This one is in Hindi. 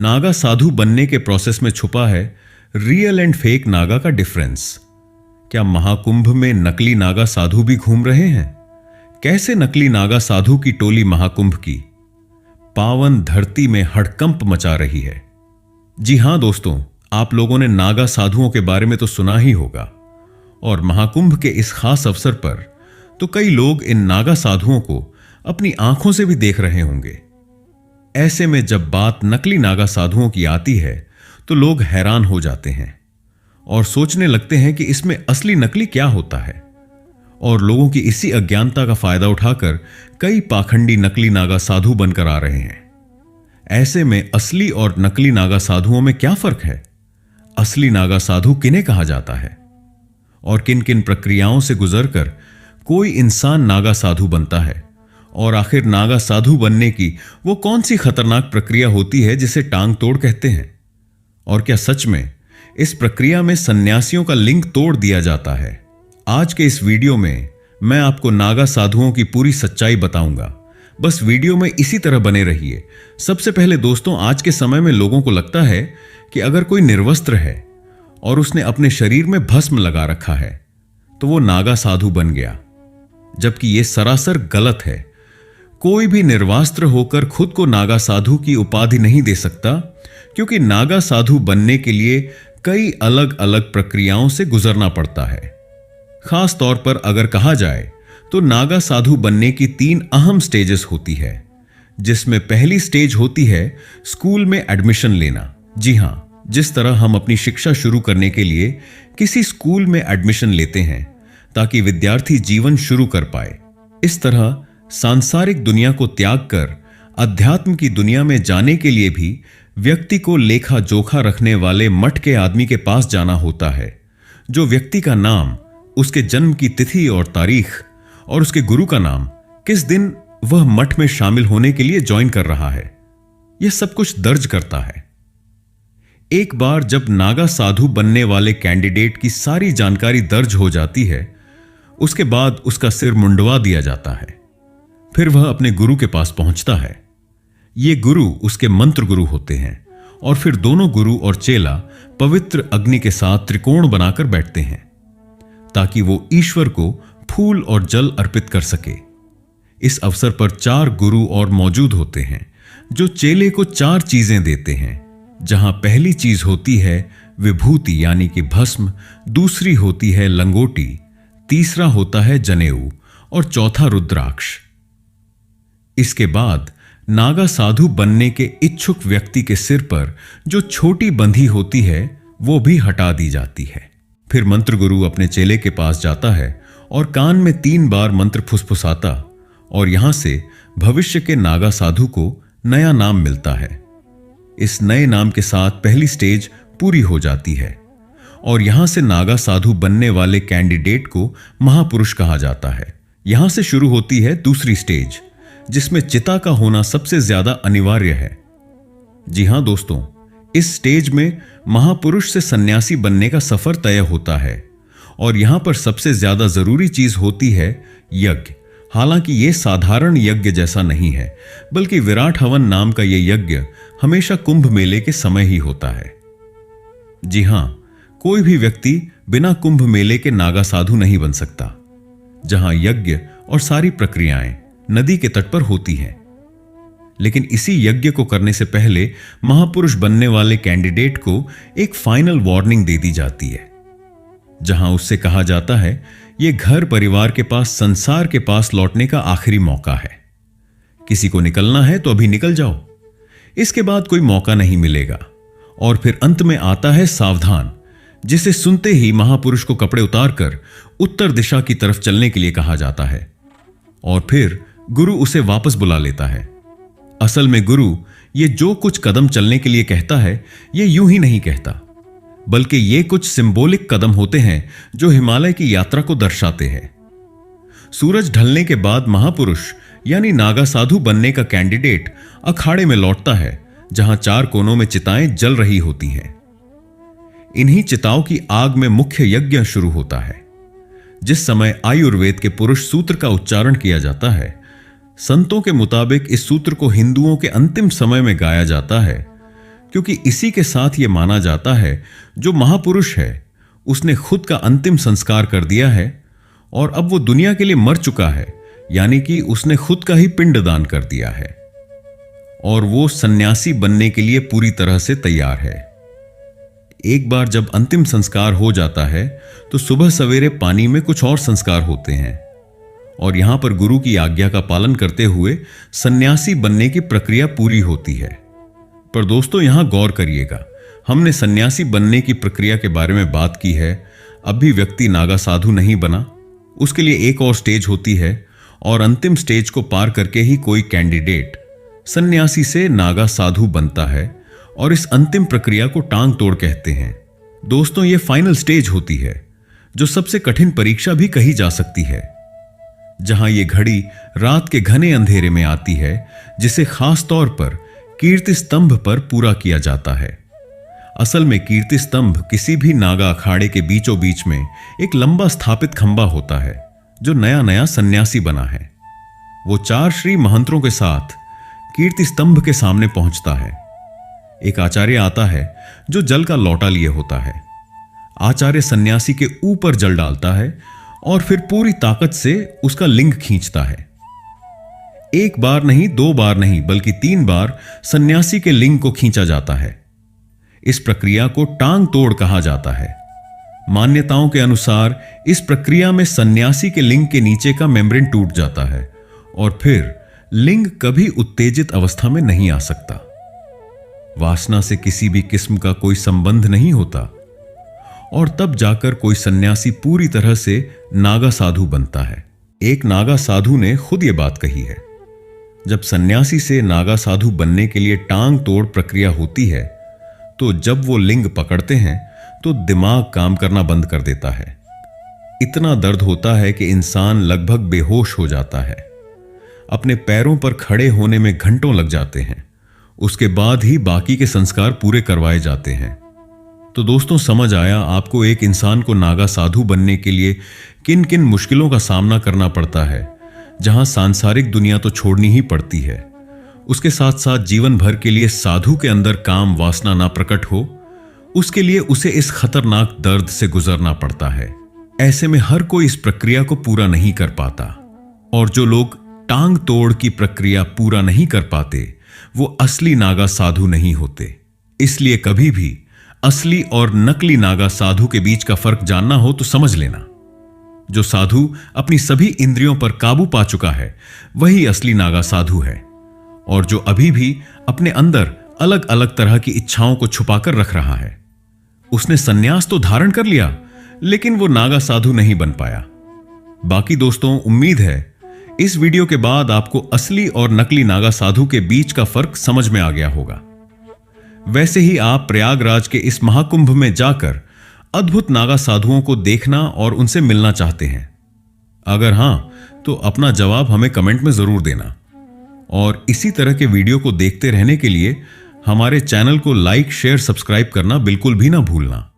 नागा साधु बनने के प्रोसेस में छुपा है रियल एंड फेक नागा का डिफरेंस। क्या महाकुंभ में नकली नागा साधु भी घूम रहे हैं? कैसे नकली नागा साधु की टोली महाकुंभ की पावन धरती में हड़कंप मचा रही है। जी हां दोस्तों, आप लोगों ने नागा साधुओं के बारे में तो सुना ही होगा, और महाकुंभ के इस खास अवसर पर तो कई लोग इन नागा साधुओं को अपनी आंखों से भी देख रहे होंगे। ऐसे में जब बात नकली नागा साधुओं की आती है तो लोग हैरान हो जाते हैं और सोचने लगते हैं कि इसमें असली नकली क्या होता है, और लोगों की इसी अज्ञानता का फायदा उठाकर कई पाखंडी नकली नागा साधु बनकर आ रहे हैं। ऐसे में असली और नकली नागा साधुओं में क्या फर्क है? असली नागा साधु किन्हें कहा जाता है और किन किन प्रक्रियाओं से गुजरकर कोई इंसान नागा साधु बनता है, और आखिर नागा साधु बनने की वो कौन सी खतरनाक प्रक्रिया होती है जिसे टांग तोड़ कहते हैं? और क्या सच में इस प्रक्रिया में सन्यासियों का लिंग तोड़ दिया जाता है? आज के इस वीडियो में मैं आपको नागा साधुओं की पूरी सच्चाई बताऊंगा। बस वीडियो में इसी तरह बने रहिए। सबसे पहले दोस्तों, आज के समय में लोगों को लगता है कि अगर कोई निर्वस्त्र है और उसने अपने शरीर में भस्म लगा रखा है तो वो नागा साधु बन गया, जबकि यह सरासर गलत है। कोई भी निर्वस्त्र होकर खुद को नागा साधु की उपाधि नहीं दे सकता, क्योंकि नागा साधु बनने के लिए कई अलग अलग प्रक्रियाओं से गुजरना पड़ता है। खास तौर पर अगर कहा जाए तो नागा साधु बनने की 3 अहम स्टेजेस होती है, जिसमें पहली स्टेज होती है स्कूल में एडमिशन लेना। जी हां, जिस तरह हम अपनी शिक्षा शुरू करने के लिए किसी स्कूल में एडमिशन लेते हैं ताकि विद्यार्थी जीवन शुरू कर पाए, इस तरह सांसारिक दुनिया को त्याग कर अध्यात्म की दुनिया में जाने के लिए भी व्यक्ति को लेखा जोखा रखने वाले मठ के आदमी के पास जाना होता है, जो व्यक्ति का नाम, उसके जन्म की तिथि और तारीख और उसके गुरु का नाम, किस दिन वह मठ में शामिल होने के लिए ज्वाइन कर रहा है, यह सब कुछ दर्ज करता है। एक बार जब नागा साधु बनने वाले कैंडिडेट की सारी जानकारी दर्ज हो जाती है, उसके बाद उसका सिर मुंडवा दिया जाता है। फिर वह अपने गुरु के पास पहुंचता है। ये गुरु उसके मंत्र गुरु होते हैं, और फिर दोनों गुरु और चेला पवित्र अग्नि के साथ त्रिकोण बनाकर बैठते हैं ताकि वो ईश्वर को फूल और जल अर्पित कर सके। इस अवसर पर 4 गुरु और मौजूद होते हैं जो चेले को 4 चीजें देते हैं, जहां पहली चीज होती है विभूति यानी कि भस्म, दूसरी होती है लंगोटी, तीसरा होता है जनेऊ और चौथा रुद्राक्ष। इसके बाद नागा साधु बनने के इच्छुक व्यक्ति के सिर पर जो छोटी बंधी होती है वो भी हटा दी जाती है। फिर मंत्र गुरु अपने चेले के पास जाता है और कान में 3 बार मंत्र फुसफुसाता, और यहां से भविष्य के नागा साधु को नया नाम मिलता है। इस नए नाम के साथ पहली स्टेज पूरी हो जाती है, और यहां से नागा साधु बनने वाले कैंडिडेट को महापुरुष कहा जाता है। यहां से शुरू होती है दूसरी स्टेज, जिसमें चिता का होना सबसे ज्यादा अनिवार्य है। जी हां दोस्तों, इस स्टेज में महापुरुष से सन्यासी बनने का सफर तय होता है, और यहां पर सबसे ज्यादा जरूरी चीज होती है यज्ञ। हालांकि यह साधारण यज्ञ जैसा नहीं है, बल्कि विराट हवन नाम का यह यज्ञ हमेशा कुंभ मेले के समय ही होता है। जी हां, कोई भी व्यक्ति बिना कुंभ मेले के नागा साधु नहीं बन सकता, जहां यज्ञ और सारी प्रक्रियाएं नदी के तट पर होती हैं। लेकिन इसी यज्ञ को करने से पहले महापुरुष बनने वाले कैंडिडेट को एक फाइनल वार्निंग दे दी जाती है, जहां उससे कहा जाता है यह घर परिवार के पास, संसार के पास लौटने का आखिरी मौका है। किसी को निकलना है तो अभी निकल जाओ, इसके बाद कोई मौका नहीं मिलेगा। और फिर अंत में आता है सावधान, जिसे सुनते ही महापुरुष को कपड़े उतारकर उत्तर दिशा की तरफ चलने के लिए कहा जाता है, और फिर गुरु उसे वापस बुला लेता है। असल में गुरु ये जो कुछ कदम चलने के लिए कहता है, ये यूं ही नहीं कहता, बल्कि ये कुछ सिंबॉलिक कदम होते हैं जो हिमालय की यात्रा को दर्शाते हैं। सूरज ढलने के बाद महापुरुष यानी नागा साधु बनने का कैंडिडेट अखाड़े में लौटता है, जहां 4 कोनों में चिताएं जल रही होती हैं। इन्हीं चिताओं की आग में मुख्य यज्ञ शुरू होता है। जिस समय आयुर्वेद के पुरुष सूत्र का उच्चारण किया जाता है, संतों के मुताबिक इस सूत्र को हिंदुओं के अंतिम समय में गाया जाता है, क्योंकि इसी के साथ यह माना जाता है जो महापुरुष है उसने खुद का अंतिम संस्कार कर दिया है और अब वो दुनिया के लिए मर चुका है, यानी कि उसने खुद का ही पिंडदान कर दिया है और वो सन्यासी बनने के लिए पूरी तरह से तैयार है। एक बार जब अंतिम संस्कार हो जाता है तो सुबह सवेरे पानी में कुछ और संस्कार होते हैं और यहां पर गुरु की आज्ञा का पालन करते हुए सन्यासी बनने की प्रक्रिया पूरी होती है। पर दोस्तों यहां गौर करिएगा, हमने सन्यासी बनने की प्रक्रिया के बारे में बात की है, अब भी व्यक्ति नागा साधु नहीं बना, उसके लिए एक और स्टेज होती है और अंतिम स्टेज को पार करके ही कोई कैंडिडेट सन्यासी से नागा साधु बनता है और इस अंतिम प्रक्रिया को टांग तोड़ कहते हैं। दोस्तों ये फाइनल स्टेज होती है जो सबसे कठिन परीक्षा भी कही जा सकती है, जहां ये घड़ी रात के घने अंधेरे में आती है, जिसे खास तौर पर कीर्ति स्तंभ पर पूरा किया जाता है। असल में कीर्ति स्तंभ किसी भी नागा अखाड़े के बीचों बीच में एक लंबा स्थापित खंबा होता है जो नया नया सन्यासी बना है। वो 4 श्री महंत्रों के साथ कीर्ति स्तंभ के सामने पहुंचता है। एक आचार्य आता है जो जल का लौटा लिए होता है। आचार्य सन्यासी के ऊपर जल डालता है और फिर पूरी ताकत से उसका लिंग खींचता है। एक बार नहीं, 2 बार नहीं, बल्कि 3 बार सन्यासी के लिंग को खींचा जाता है। इस प्रक्रिया को टांग तोड़ कहा जाता है। मान्यताओं के अनुसार इस प्रक्रिया में सन्यासी के लिंग के नीचे का मेम्ब्रेन टूट जाता है और फिर लिंग कभी उत्तेजित अवस्था में नहीं आ सकता। वासना से किसी भी किस्म का कोई संबंध नहीं होता और तब जाकर कोई सन्यासी पूरी तरह से नागा साधु बनता है। एक नागा साधु ने खुद ये बात कही है, जब सन्यासी से नागा साधु बनने के लिए टांग तोड़ प्रक्रिया होती है तो जब वो लिंग पकड़ते हैं तो दिमाग काम करना बंद कर देता है। इतना दर्द होता है कि इंसान लगभग बेहोश हो जाता है। अपने पैरों पर खड़े होने में घंटों लग जाते हैं। उसके बाद ही बाकी के संस्कार पूरे करवाए जाते हैं। तो दोस्तों समझ आया आपको एक इंसान को नागा साधु बनने के लिए किन किन मुश्किलों का सामना करना पड़ता है, जहां सांसारिक दुनिया तो छोड़नी ही पड़ती है, उसके साथ साथ जीवन भर के लिए साधु के अंदर काम वासना ना प्रकट हो, उसके लिए उसे इस खतरनाक दर्द से गुजरना पड़ता है। ऐसे में हर कोई इस प्रक्रिया को पूरा नहीं कर पाता और जो लोग टांग तोड़ की प्रक्रिया पूरा नहीं कर पाते वो असली नागा साधु नहीं होते। इसलिए कभी भी असली और नकली नागा साधु के बीच का फर्क जानना हो तो समझ लेना, जो साधु अपनी सभी इंद्रियों पर काबू पा चुका है वही असली नागा साधु है और जो अभी भी अपने अंदर अलग अलग तरह की इच्छाओं को छुपाकर रख रहा है। उसने सन्यास तो धारण कर लिया लेकिन वो नागा साधु नहीं बन पाया। बाकी दोस्तों उम्मीद है इस वीडियो के बाद आपको असली और नकली नागा साधु के बीच का फर्क समझ में आ गया होगा। वैसे ही आप प्रयागराज के इस महाकुंभ में जाकर अद्भुत नागा साधुओं को देखना और उनसे मिलना चाहते हैं? अगर हां तो अपना जवाब हमें कमेंट में जरूर देना और इसी तरह के वीडियो को देखते रहने के लिए हमारे चैनल को लाइक, शेयर, सब्सक्राइब करना बिल्कुल भी ना भूलना।